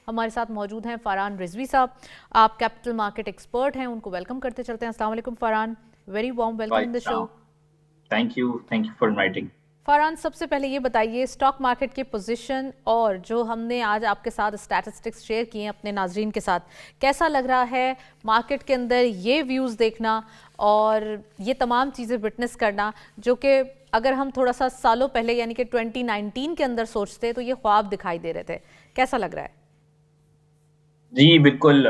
हमारे साथ मौजूद हैं फरहान रिजवी साहब। आप कैपिटल मार्केट एक्सपर्ट हैं, उनको वेलकम करते चलते हैं। अस्सलाम वालेकुम Farhan, very warm welcome in the show. Thank you for inviting. Farhan, सबसे पहले ये बताइए स्टॉक मार्केट की पोजीशन और जो हमने आज आपके साथ स्टैटिस्टिक्स शेयर किए हैं अपने नाजरीन के साथ, कैसा लग रहा है मार्केट के अंदर ये व्यूज़ देखना और ये तमाम चीज़ें विटनेस करना जो कि अगर हम थोड़ा सा सालों पहले यानी कि 2019 के अंदर सोचते तो ये ख्वाब दिखाई दे रहे थे। कैसा लग रहा है? जी बिल्कुल,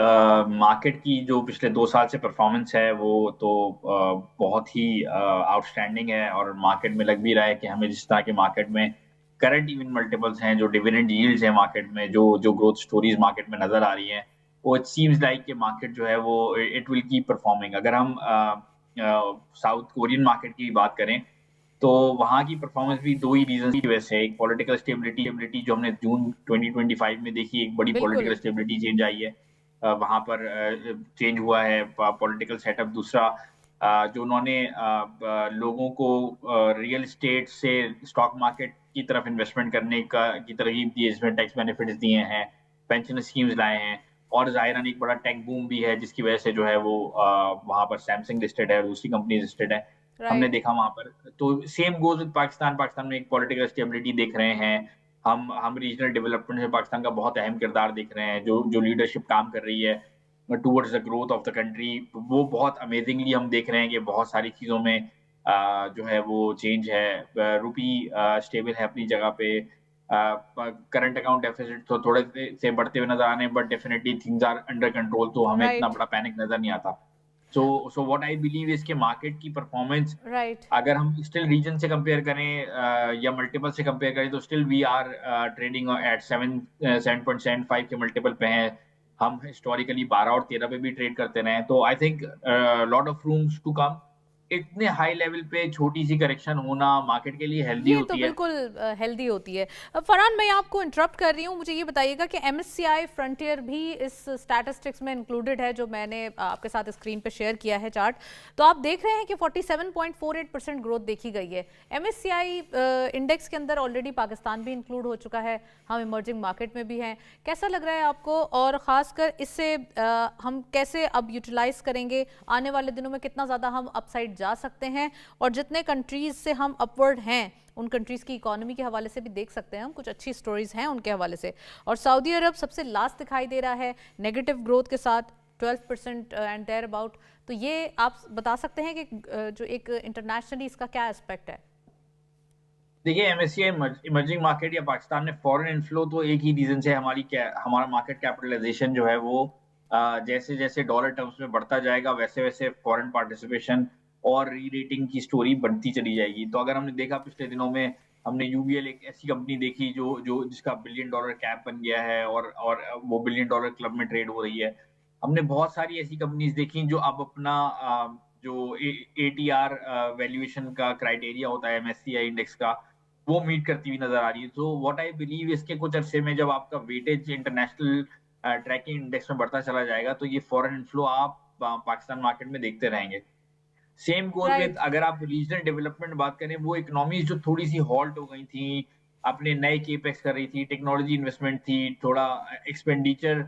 मार्केट की जो पिछले 2 साल से परफॉर्मेंस है वो तो बहुत ही आउटस्टैंडिंग है, और मार्केट में लग भी रहा है कि हमें जिस तरह के मार्केट में करंट इवन मल्टीपल्स हैं, जो डिविडेंड यील्ड्स हैं मार्केट में, जो जो ग्रोथ स्टोरीज मार्केट में नजर आ रही हैं, वो इट सीम्स लाइक कि मार्केट जो है वो इट विल कीप परफॉर्मिंग। अगर हम साउथ कोरियन मार्केट की बात करें तो वहाँ की परफॉर्मेंस भी दो ही रीजन की वजह से, एक पॉलिटिकल स्टेबिलिटी जो हमने जून 2025 में देखी, एक बड़ी बिल्कुल। पॉलिटिकल स्टेबिलिटी चेंज आई है, वहाँ पर चेंज हुआ है पॉलिटिकल सेटअप। दूसरा, जो उन्होंने लोगों को रियल एस्टेट से स्टॉक मार्केट की तरफ इन्वेस्टमेंट करने का की तरकीब दी है, जिसमें टैक्स बेनिफिट्स दिए हैं, पेंशन स्कीम्स लाए हैं, और जाहिरान एक बड़ा टेक बूम भी है जिसकी वजह से जो है वो वहाँ पर सैमसंग लिस्टेड है और दूसरी कंपनी लिस्टेड है, हमने राइट। देखा वहां पर। तो सेम गोज विद पाकिस्तान में एक पॉलिटिकल स्टेबिलिटी देख रहे हैं। हम रीजनल डेवलपमेंट में पाकिस्तान का बहुत अहम किरदार देख रहे हैं, जो जो लीडरशिप काम कर रही है towards the growth of the country, वो बहुत अमेजिंगली हम देख रहे हैं कि बहुत सारी चीजों में जो है वो चेंज है। रुपी स्टेबल है अपनी जगह पे, करंट अकाउंट डेफिसिट तो थोड़े से बढ़ते हुए नजर आ रहे हैं, but definitely things are under control, तो हमें इतना राइट। बड़ा पैनिक नजर नहीं आता। सो व्हाट आई बिलीव इसके मार्केट की परफॉर्मेंस, राइट। अगर हम स्टिल रीजन से कंपेयर करें या मल्टीपल से कंपेयर करें, तो still we are trading at 7.75 के मल्टीपल पे हैं। हम हिस्टोरिकली 12 और 13 पे भी ट्रेड करते रहे हैं, तो I think lot of rooms to come. इतने हाई लेवल पे छोटी सी करेक्शन होना मार्केट के लिए हेल्दी ये तो होती है। बिल्कुल हेल्दी होती है। फरहान, मैं आपको इंटरप्ट कर रही हूँ, मुझे ये बताइएगा कि एमएससीआई फ्रंटियर भी इस स्टैटिस्टिक्स में इंक्लूडेड है जो मैंने आपके साथ स्क्रीन पे शेयर किया है चार्ट। तो आप देख रहे हैं कि 47.48% ग्रोथ देखी गई है। एमएससीआई इंडेक्स के अंदर ऑलरेडी पाकिस्तान भी इंक्लूड हो चुका है, हम इमर्जिंग मार्केट में भी हैं। कैसा लग रहा है आपको, और ख़ासकर इससे हम कैसे अब यूटिलाइज करेंगे आने वाले दिनों में, कितना ज़्यादा हम अपसाइड जा सकते हैं, और जितने कंट्रीज़ से हम अपवर्ड हैं उन कंट्रीज़ की इकोनॉमी के हवाले से भी देख सकते हैं हम, कुछ अच्छी स्टोरीज हैं उनके हवाले से। और सऊदी अरब सबसे लास्ट दिखाई दे रहा है नेगेटिव ग्रोथ के साथ 12% एंड देयर अबाउट। तो ये आप बता सकते हैं कि जो एक इंटरनेशनली इसका क्या एस्पेक्ट है? देखिए, एमएससीआई इमर्जिंग मार्केट या पाकिस्तान में फॉरेन इनफ्लो तो एक ही रीजन से, हमारा मार्केट कैपिटलाइजेशन जो है वो जैसे जैसे डॉलर टर्म्स में बढ़ता जाएगा, वैसे वैसे फॉरेन पार्टिसिपेशन और री रेटिंग की स्टोरी बढ़ती चली जाएगी। तो अगर हमने देखा पिछले दिनों में, हमने यूबीएल एक ऐसी कंपनी देखी जो जो जिसका बिलियन डॉलर कैप बन गया है, और वो बिलियन डॉलर क्लब में ट्रेड हो रही है। हमने बहुत सारी ऐसी कंपनीज देखी जो अब अपना जो एटीआर वैल्यूएशन का क्राइटेरिया होता है एमएससीआई इंडेक्स का, वो मीट करती हुई नजर आ रही है। तो व्हाट आई बिलीव, इसके कुछ अरसे में जब आपका वेटेज इंटरनेशनल ट्रैकिंग इंडेक्स में बढ़ता चला जाएगा, तो ये फॉरेन इनफ्लो आप पाकिस्तान मार्केट में देखते रहेंगे। Same goes with, right. अगर आप रीजनल डेवलपमेंट बात करें, वो इकोनॉमीज जो थोड़ी सी हॉल्ट हो गई थी, अपने नए केपेक्स कर रही थी, टेक्नोलॉजी इन्वेस्टमेंट थी, थोड़ा expenditure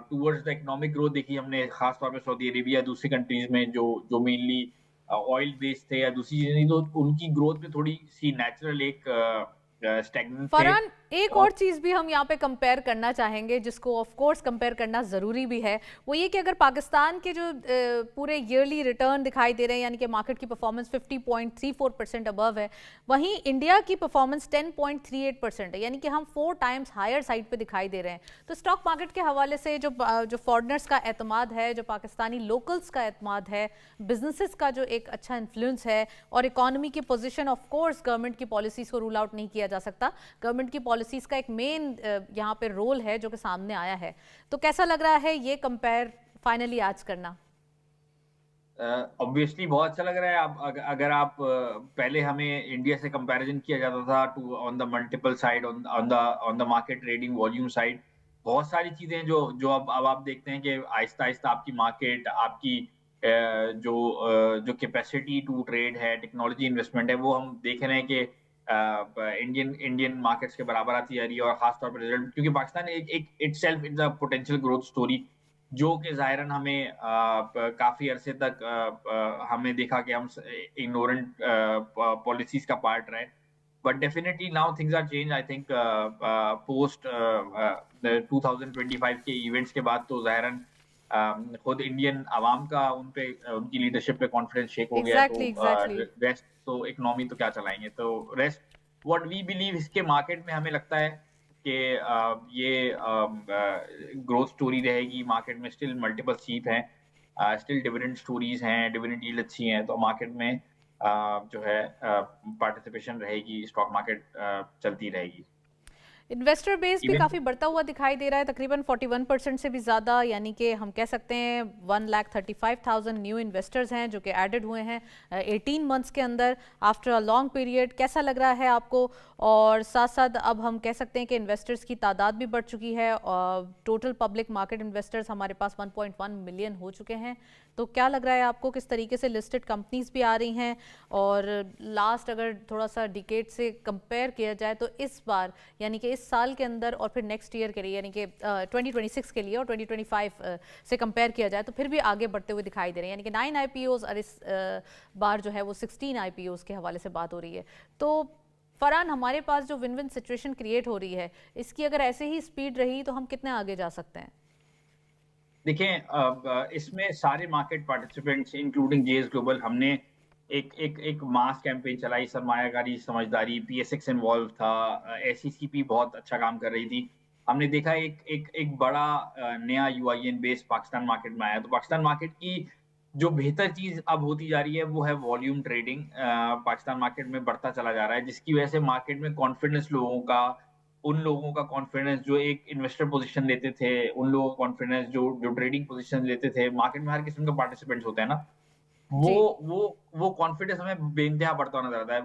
towards the economic growth देखी हमने, खासतौर पे सऊदी अरेबिया, दूसरी कंट्रीज में जो जो मेनली ऑयल बेस्ड थे या दूसरी चीजें थी, तो उनकी ग्रोथ में थोड़ी सी नेचुरल एक स्टैग्नेंस थे। फरहान, एक और और चीज़ भी हम यहाँ पे कंपेयर करना चाहेंगे जिसको ऑफ कोर्स कंपेयर करना ज़रूरी भी है, वो ये कि अगर पाकिस्तान के जो पूरे ईयरली रिटर्न दिखाई दे रहे हैं यानी कि मार्केट की परफॉर्मेंस 50.34% अबव है, वहीं इंडिया की परफॉर्मेंस 10.38% है, यानी कि हम 4 टाइम्स हायर साइड पे दिखाई दे रहे हैं। तो स्टॉक मार्केट के हवाले से जो जो फॉरनर्स का एतमाद है, जो पाकिस्तानी लोकल्स का एतमाद है, बिजनेसेस का जो एक अच्छा इन्फ्लुएंस है, और इकोनॉमी की पोजीशन, ऑफ कोर्स गवर्नमेंट की पॉलिसीज़ को रूल आउट नहीं किया जा सकता। गवर्नमेंट की पॉलिसीज का एक मेन यहाँ पे रोल है जो कि सामने आया है। तो कैसा लग रहा है ये कंपेयर फाइनली आज करना? ऑब्वियसली बहुत अच्छा लग रहा है। आप अगर आप पहले हमें इंडिया से कंपैरिजन किया जाता था to on the multiple side, on the market trading volume side, बहुत सारी चीजें जो जो अब आप देखते हैं कि आहिस्ता आहिस्ता आपकी मार्केट, आपकी जो जो कैपेसिटी टू ट्रेड है, टेक्नोलॉजी इन्वेस्टमेंट है, वो हम देख रहे हैं कि इंडियन इंडियन मार्केट्स के बराबर आती जा रही है, और खासतौर पर रिजल्ट, क्योंकि पाकिस्तान एक एक itself is a potential growth story, जो कि ज़ाहिरन हमें काफ़ी अरसे तक हमें देखा कि हम इग्नोरेंट पॉलिसीज़ का पार्ट रहे। But definitely now things are change, I think post 2025 के इवेंट्स के बाद तो ज़ाहिरन खुद इंडियन अवाम का उन पे उनकी लीडरशिप पे कॉन्फिडेंस शेक हो गया है, एग्जैक्टली एग्जैक्टली। तो रेस्ट तो इकोनॉमी तो क्या चलाएंगे, तो रेस्ट व्हाट वी बिलीव इसके मार्केट में हमें लगता है कि ये ग्रोथ स्टोरी रहेगी। मार्केट में स्टिल मल्टीपल सीप हैं, स्टिल डिविडेंड स्टोरीज हैं, डिविडेंड यील्ड अच्छी हैं, तो मार्केट में जो है पार्टिसिपेशन रहेगी, स्टॉक मार्केट चलती रहेगी। इन्वेस्टर बेस भी इवन काफ़ी बढ़ता हुआ दिखाई दे रहा है, तकरीबन 41% से भी ज़्यादा, यानी कि हम कह सकते हैं 1,35,000 न्यू इन्वेस्टर्स हैं जो कि एडेड हुए हैं 18 मंथ्स के अंदर आफ्टर अ लॉन्ग पीरियड। कैसा लग रहा है आपको? और साथ साथ अब हम कह सकते हैं कि इन्वेस्टर्स की तादाद भी बढ़ चुकी है, और टोटल पब्लिक मार्केट इन्वेस्टर्स हमारे पास 1.1 मिलियन हो चुके हैं। तो क्या लग रहा है आपको, किस तरीके से लिस्टेड कंपनीज भी आ रही हैं? और लास्ट अगर थोड़ा सा डिकेड से कंपेयर किया जाए तो इस बार, यानी कि इस साल के अंदर और फिर नेक्स्ट ईयर के लिए, यानी कि 2026 के लिए और 2025 से कंपेयर किया जाए, तो फिर भी आगे बढ़ते हुए दिखाई दे रहे हैं, यानी कि 9 आईपीओज और इस बार जो है वो 16 आईपीओज के हवाले से बात हो रही है। तो फरहान, हमारे पास जो विन विन सिचुएशन क्रिएट हो रही है, इसकी अगर ऐसे ही स्पीड रही तो हम कितने आगे जा सकते हैं? देखें, इसमें सारे market participants including JS global, हमने एक मास कैंपेन चलाई, सरमायाकारी समझदारी, पीएसएक्स इन्वॉल्व था, एसईसीपी बहुत अच्छा काम कर रही थी। हमने देखा एक बड़ा नया यूआईएन बेस पाकिस्तान मार्केट में आया, तो पाकिस्तान मार्केट की जो बेहतर चीज अब होती जा रही है वो है वॉल्यूम ट्रेडिंग। पाकिस्तान मार्केट में बढ़ता चला जा रहा है, जिसकी वजह से मार्केट में कॉन्फिडेंस लोगों का, उन लोगों का कॉन्फिडेंस जो एक इन्वेस्टर पोजीशन लेते थे, उन लोगों का कॉन्फिडेंस जो जो ट्रेडिंग पोजीशन लेते थे, मार्केट में हर किस्म का पार्टिसिपेंट्स होते हैं ना, वो जी वो कॉन्फिडेंस हमें बेइंतहा बढ़ता हुआ नजर आता है।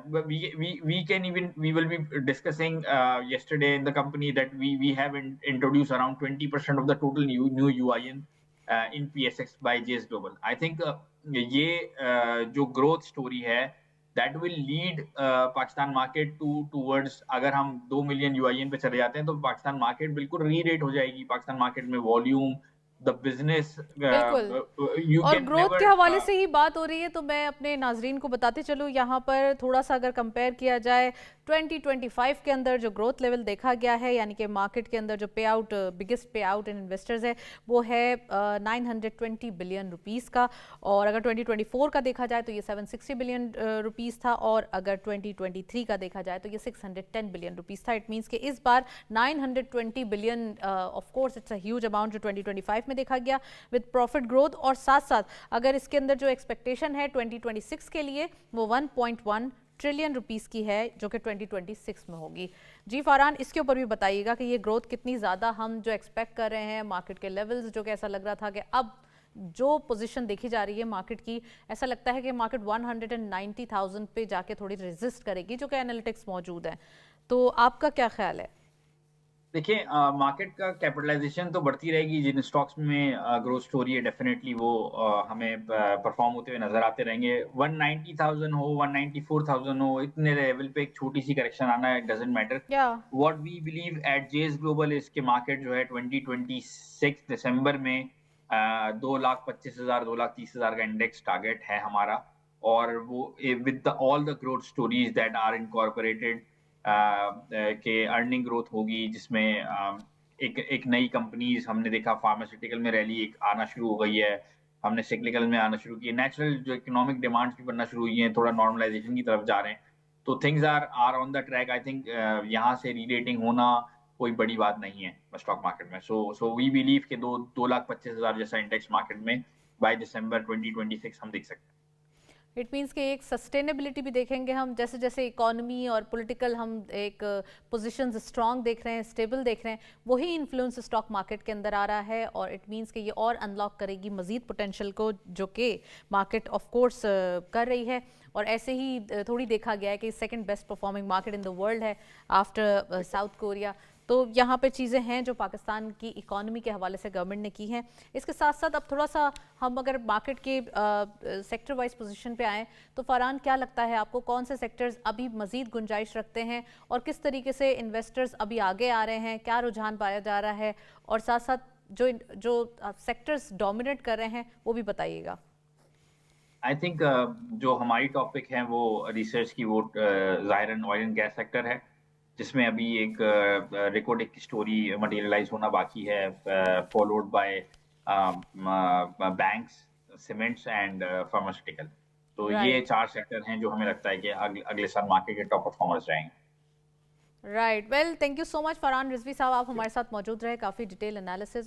We can even we will be discussing yesterday in the company that we have introduced around 20% of the total new UIN in PSX by JS Global. I think ये जो ग्रोथ स्टोरी है that will lead Pakistan market towards, अगर हम 2 million UIN पे चले जाते हैं तो पाकिस्तान मार्केट बिल्कुल री रेट हो जाएगी। पाकिस्तान मार्केट में वॉल्यूम, द बिजनेस, बिल्कुल। यू और कैन ग्रोथ के नेवर हवाले से ही बात हो रही है, तो मैं अपने नाजरीन को बताते चलूँ, यहाँ पर थोड़ा सा अगर कंपेयर किया जाए 2025 के अंदर जो ग्रोथ लेवल देखा गया है, यानी कि मार्केट के अंदर जो पे आउट, बिगेस्ट पे आउट इन इन्वेस्टर्स है, वो है 920 बिलियन रुपीस का। और अगर 2024 का देखा जाए तो ये 760 बिलियन रुपीस था, और अगर 2023 का देखा जाए तो ये 610 बिलियन रुपीस था। इट मीन्स कि इस बार 920 billion, of course it's a huge amount जो 2025 में देखा गया विद प्रॉफिट ग्रोथ। और साथ साथ अगर इसके अंदर जो एक्सपेक्टेशन है 2026 के लिए, वो 1.1 ट्रिलियन रुपीस की है, जो कि 2026 में होगी। जी फरहान, इसके ऊपर भी बताइएगा कि ये ग्रोथ कितनी ज़्यादा हम जो एक्सपेक्ट कर रहे हैं, मार्केट के लेवल्स जो कि ऐसा लग रहा था कि अब जो पोजीशन देखी जा रही है मार्केट की, ऐसा लगता है कि मार्केट 190,000 पे जाके थोड़ी रेजिस्ट करेगी, जो कि एनालिटिक्स मौजूद है। तो आपका क्या ख्याल है? देखिए, मार्केट का कैपिटलाइजेशन तो बढ़ती रहेगी, जिन स्टॉक्स में ग्रोथ स्टोरी है डेफिनेटली वो हमें परफॉर्म होते हुए नजर आते रहेंगे। 190,000 हो, 194,000 हो, इतने लेवल पे एक छोटी सी करेक्शन आना है, डजंट मैटर। क्या? What we believe at JS Global, इसके मार्केट जो है 2026 दिसंबर में 2,25,000 2,30,000 का इंडेक्स टारगेट है हमारा, और वो with all the growth stories that are incorporated के अर्निंग ग्रोथ होगी, जिसमें एक नई कंपनीज हमने देखा, फार्मास्यूटिकल में रैली एक आना शुरू हो गई है, हमने सिक्लिकल में आना शुरू किया, नेचुरल जो इकोनॉमिक डिमांड्स भी बनना शुरू हुई हैं, थोड़ा नॉर्मलाइजेशन की तरफ जा रहे हैं, तो things are on the track. I think यहाँ से रीरेटिंग होना कोई बड़ी बात नहीं है स्टॉक मार्केट में। सो वी बिलीव कि 2,25,000 जैसा इंडेक्स मार्केट में बाय दिसंबर 2026 हम देख सकते हैं। इट मीन्स कि एक सस्टेनेबिलिटी भी देखेंगे हम, जैसे जैसे इकोनॉमी और पॉलिटिकल हम एक पोजीशंस स्ट्रांग देख रहे हैं, स्टेबल देख रहे हैं, वही इन्फ्लुएंस स्टॉक मार्केट के अंदर आ रहा है। और इट मीन्स कि ये और अनलॉक करेगी मजीद पोटेंशियल को, जो कि मार्केट ऑफ कोर्स कर रही है। और ऐसे ही थोड़ी देखा गया है कि second best performing market in the world है आफ्टर साउथ कोरिया। तो यहाँ पे चीज़ें हैं जो पाकिस्तान की इकोनॉमी के हवाले से गवर्नमेंट ने की हैं। इसके साथ साथ अब थोड़ा सा हम अगर मार्केट के सेक्टर वाइज पोजीशन पे आएँ तो फरहान, क्या लगता है आपको, कौन से सेक्टर्स अभी मज़ीद गुंजाइश रखते हैं और किस तरीके से इन्वेस्टर्स अभी आगे आ रहे हैं, क्या रुझान पाया जा रहा है, और साथ साथ जो सेक्टर्स डोमिनेट कर रहे हैं वो भी बताइएगा। आई थिंक जो हमारी टॉपिक है वो रिसर्च की, वो ज़ाहिर ऑयल एंड गैस सेक्टर है, जिसमें अभी एक रिकॉर्ड एक स्टोरी मटेरियलाइज होना बाकी है, followed by banks, cements and pharmaceutical. तो ये राइट, 4 सेक्टर हैं जो हमें लगता है कि अगले साल मार्केट के टॉप परफॉर्मर्स रहेंगे। Right. Well, thank you so much Farhan Rizvi साहब, आप हमारे साथ मौजूद रहे, काफ़ी डिटेल एनालिसिस